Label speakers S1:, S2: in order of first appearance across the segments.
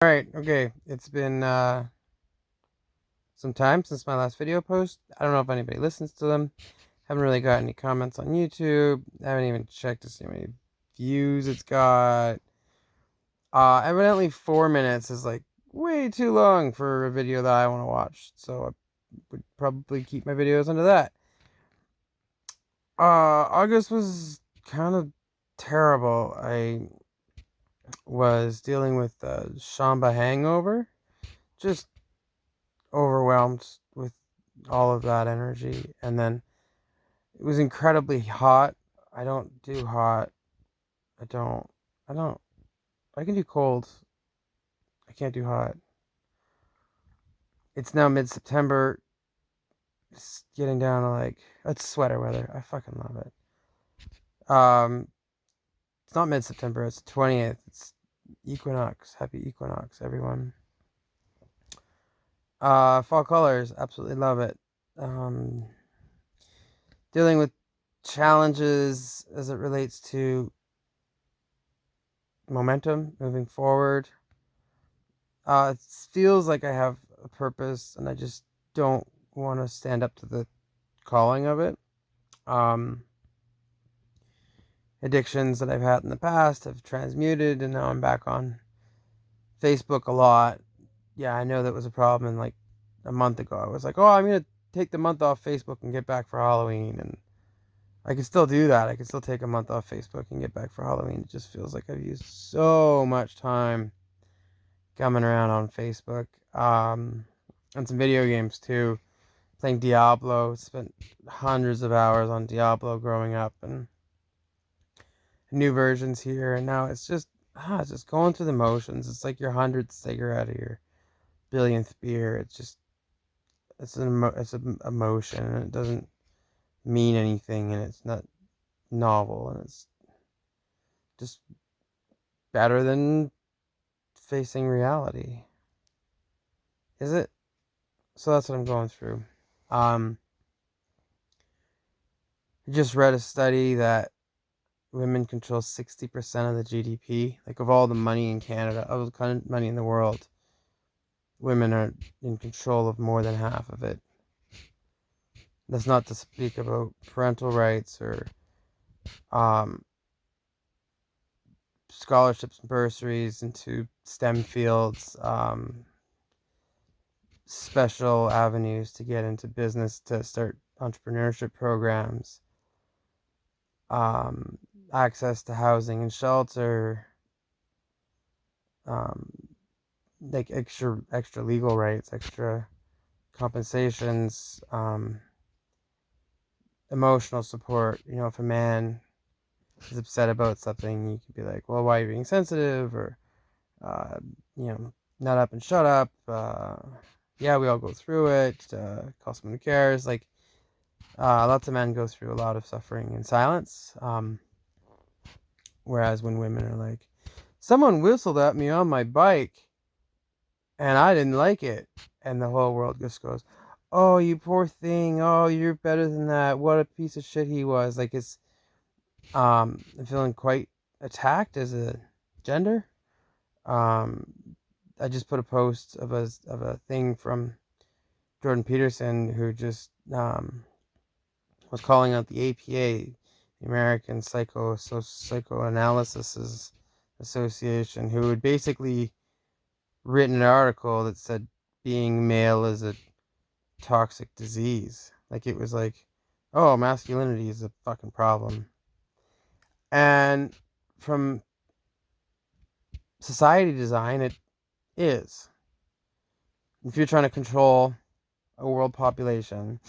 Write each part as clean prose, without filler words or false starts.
S1: Alright, okay. It's been some time since my last video post. I don't know if anybody listens to them. Haven't really got any comments on YouTube. Haven't even checked to see how many views it's got. Evidently 4 minutes is like way too long for a video that I want to watch. So I would probably keep my videos under that. August was kind of terrible. I was dealing with the Shamba hangover. Just overwhelmed with all of that energy. And then it was incredibly hot. I don't do hot. I don't. I don't. I can do cold. I can't do hot. It's now mid-September. It's getting down to like, it's sweater weather. I fucking love it. It's not mid-September. It's the 20th. It's equinox. Happy equinox, everyone. Fall colors. Absolutely love it. Dealing with challenges as it relates to momentum moving forward. It feels like I have a purpose and I just don't want to stand up to the calling of it. Addictions that I've had in the past have transmuted, and now I'm back on Facebook a lot. Yeah, I know that was a problem, and like a month ago I was like, oh, I'm going to take the month off Facebook and get back for Halloween, and I can still do that. I can still take a month off Facebook and get back for Halloween. It just feels like I've used so much time coming around on Facebook. And some video games too. Playing Diablo. Spent hundreds of hours on Diablo growing up, and new versions here. And now it's just going through the motions. It's like your 100th cigarette or your billionth beer. It's an emotion, and it doesn't mean anything, and it's not novel, and it's just better than facing reality. Is it? So that's what I'm going through. I just read a study that women control 60% of the GDP. Like, of all the money in Canada, of the money in the world, women are in control of more than half of it. That's not to speak about parental rights or scholarships and bursaries into STEM fields, special avenues to get into business, to start entrepreneurship programs, access to housing and shelter, like extra legal rights, extra compensations, emotional support. You know, if a man is upset about something, you could be like, well, why are you being sensitive? Or nut up and shut up. Yeah, we all go through it. Call someone who cares. Like, lots of men go through a lot of suffering in silence. Whereas when women are like, someone whistled at me on my bike and I didn't like it. And the whole world just goes, oh, you poor thing. Oh, you're better than that. What a piece of shit he was. Like, I'm feeling quite attacked as a gender. I just put a post of a thing from Jordan Peterson, who just was calling out the APA, the American Psychoanalysis Association, who had basically written an article that said being male is a toxic disease. Like, it was like, oh, masculinity is a fucking problem. And from society design, it is. If you're trying to control a world population,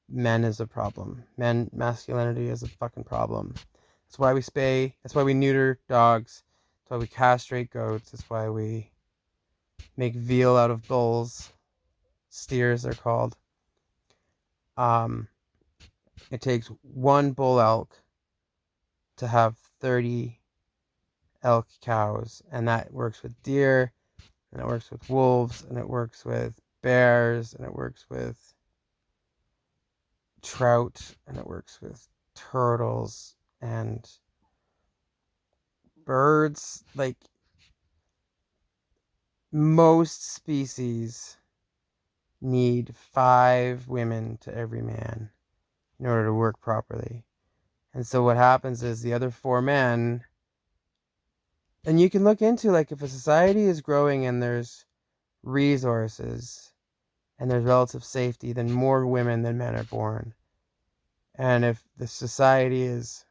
S1: men is a problem. Masculinity is a fucking problem. That's why we spay. That's why we neuter dogs. That's why we castrate goats. That's why we make veal out of bulls. Steers, they're called. It takes one bull elk to have 30 elk cows, and that works with deer, and it works with wolves, and it works with bears, and it works with trout, and it works with turtles and birds. Like, most species need 5 women to every man in order to work properly. And so what happens is the other 4 men, and you can look into, like, if a society is growing and there's resources and there's relative safety, then more women than men are born. And if the society is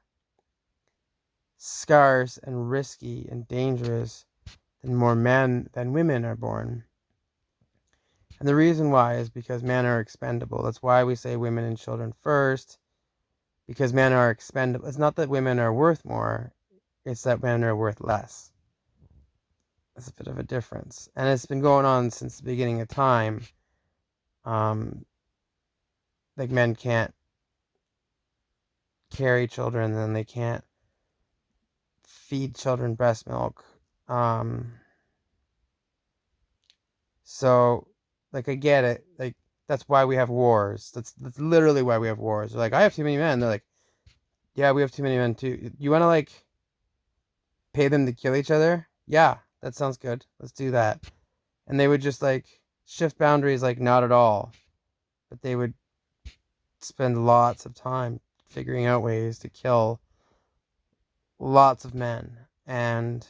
S1: scarce and risky and dangerous, then more men than women are born. And the reason why is because men are expendable. That's why we say women and children first, because men are expendable. It's not that women are worth more, it's that men are worth less. That's a bit of a difference. And it's been going on since the beginning of time. Like, men can't carry children, then they can't feed children breast milk. So, like, I get it. Like, that's why we have wars. That's literally why we have wars. They're like, I have too many men. They're like, yeah, we have too many men too. You want to, like, pay them to kill each other? Yeah, that sounds good. Let's do that. And they would just, like, shift boundaries, like, not at all. But they would spend lots of time figuring out ways to kill lots of men. And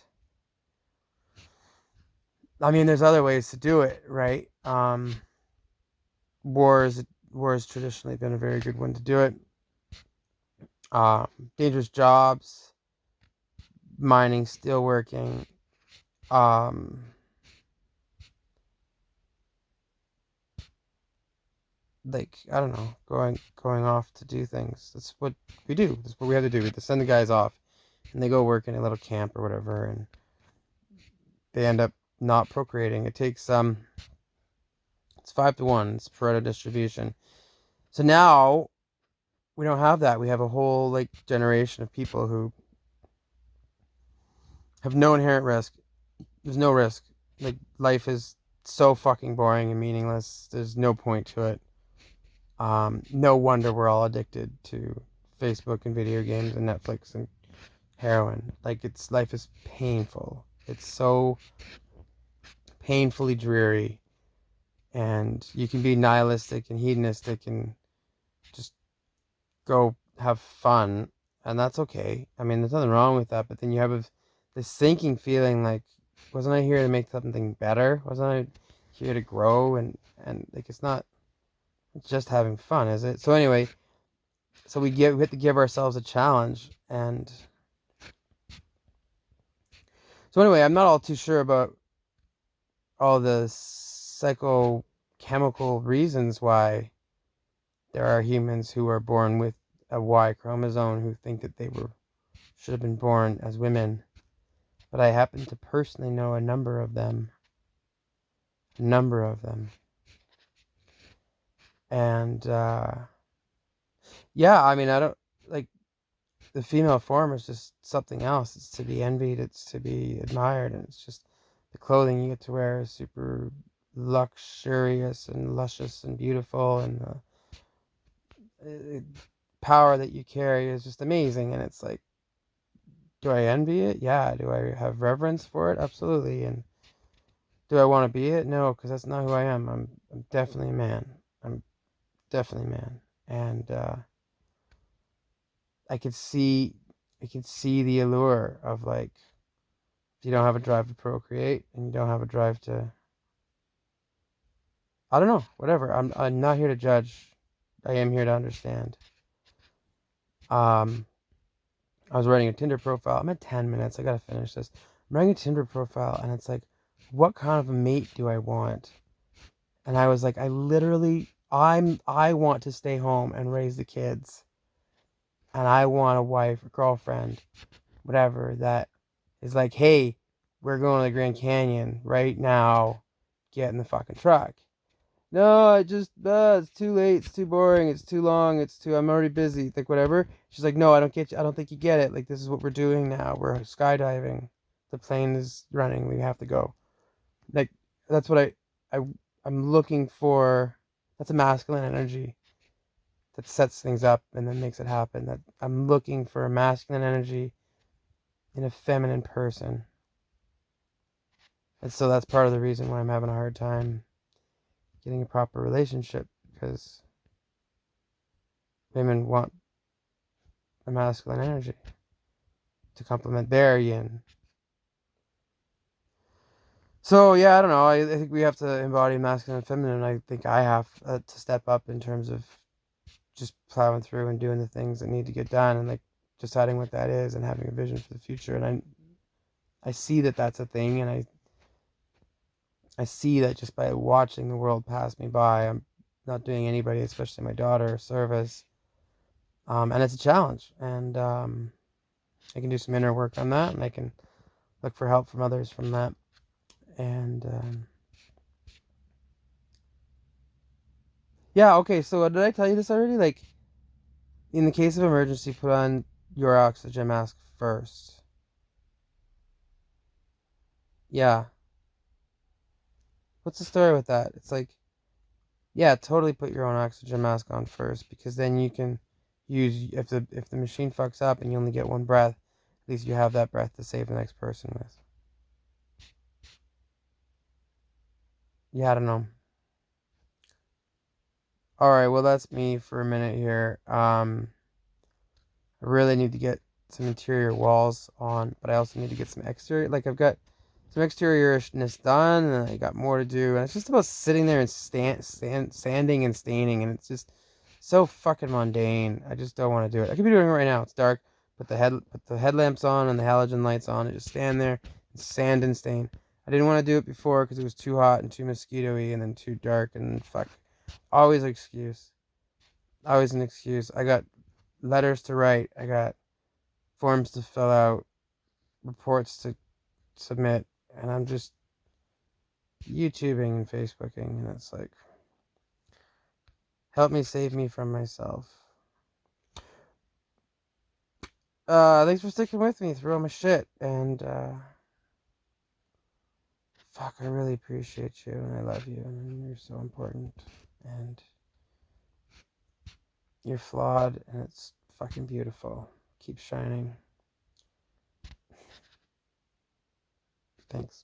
S1: I mean, there's other ways to do it, right? War has traditionally been a very good one to do it. Dangerous jobs, mining, steelworking, like, I don't know, going off to do things. That's what we do. That's what we have to do. We have to send the guys off, and they go work in a little camp or whatever, and they end up not procreating. It takes it's 5-to-1. It's Pareto distribution. So now we don't have that. We have a whole, like, generation of people who have no inherent risk. There's no risk. Like, life is so fucking boring and meaningless. There's no point to it. No wonder we're all addicted to Facebook and video games and Netflix and heroin. Like, life is painful. It's so painfully dreary, and you can be nihilistic and hedonistic and just go have fun, and that's okay. I mean, there's nothing wrong with that, but then you have this sinking feeling like, wasn't I here to make something better? Wasn't I here to grow? And like, it's not just having fun, is it? So anyway, so we have to give ourselves a challenge. And so anyway, I'm not all too sure about all the psychochemical reasons why there are humans who are born with a Y chromosome who think that they should have been born as women. But I happen to personally know a number of them. And yeah, I mean, I don't, like, the female form is just something else. It's to be envied, it's to be admired, and it's just the clothing you get to wear is super luxurious and luscious and beautiful, and the power that you carry is just amazing. And it's like, do I envy it? Yeah. Do I have reverence for it? Absolutely. And do I want to be it? No, because that's not who I am. I'm definitely a man. I'm definitely a man. And I could see the allure of, like, if you don't have a drive to procreate and you don't have a drive to, I don't know, whatever. I'm not here to judge. I am here to understand. I was writing a Tinder profile. I'm at 10 minutes. I gotta finish this. I'm writing a Tinder profile, and it's like, what kind of a mate do I want? And I was like, I want to stay home and raise the kids. And I want a wife, a girlfriend, whatever, that is like, hey, we're going to the Grand Canyon right now. Get in the fucking truck. No, it's too late. It's too boring. It's too long. I'm already busy. Like, whatever. She's like, no, I don't get you. I don't think you get it. Like, this is what we're doing now. We're skydiving. The plane is running. We have to go. Like, that's what I'm looking for. That's a masculine energy that sets things up and then makes it happen. That I'm looking for a masculine energy in a feminine person. And so that's part of the reason why I'm having a hard time getting a proper relationship, because women want a masculine energy to complement their yin. So yeah, I don't know. I think we have to embody masculine and feminine. I think I have to step up in terms of just plowing through and doing the things that need to get done, and like deciding what that is and having a vision for the future. And I see that that's a thing, and I see that just by watching the world pass me by, I'm not doing anybody, especially my daughter, a service. And it's a challenge, and I can do some inner work on that, and I can look for help from others from that. And yeah, okay. So did I tell you this already? Like, in the case of emergency, put on your oxygen mask first. Yeah. What's the story with that? It's like, yeah, totally put your own oxygen mask on first, because then you can use, if the machine fucks up and you only get one breath, at least you have that breath to save the next person with. Yeah, I don't know. All right, well that's me for a minute here. I really need to get some interior walls on, but I also need to get some exterior. Like, I've got some exterior-ishness done, and I got more to do. And it's just about sitting there and sanding and staining, and it's just so fucking mundane. I just don't want to do it. I could be doing it right now. It's dark. Put the headlamps on and the halogen lights on, and just stand there and sand and stain. I didn't want to do it before because it was too hot and too mosquito-y and then too dark and fuck. Always an excuse. Always an excuse. I got letters to write. I got forms to fill out, reports to submit, and I'm just YouTubing and Facebooking, and it's like, help me save me from myself. Thanks for sticking with me through all my shit, and fuck, I really appreciate you, and I love you, and you're so important, and you're flawed, and it's fucking beautiful. Keep shining. Thanks.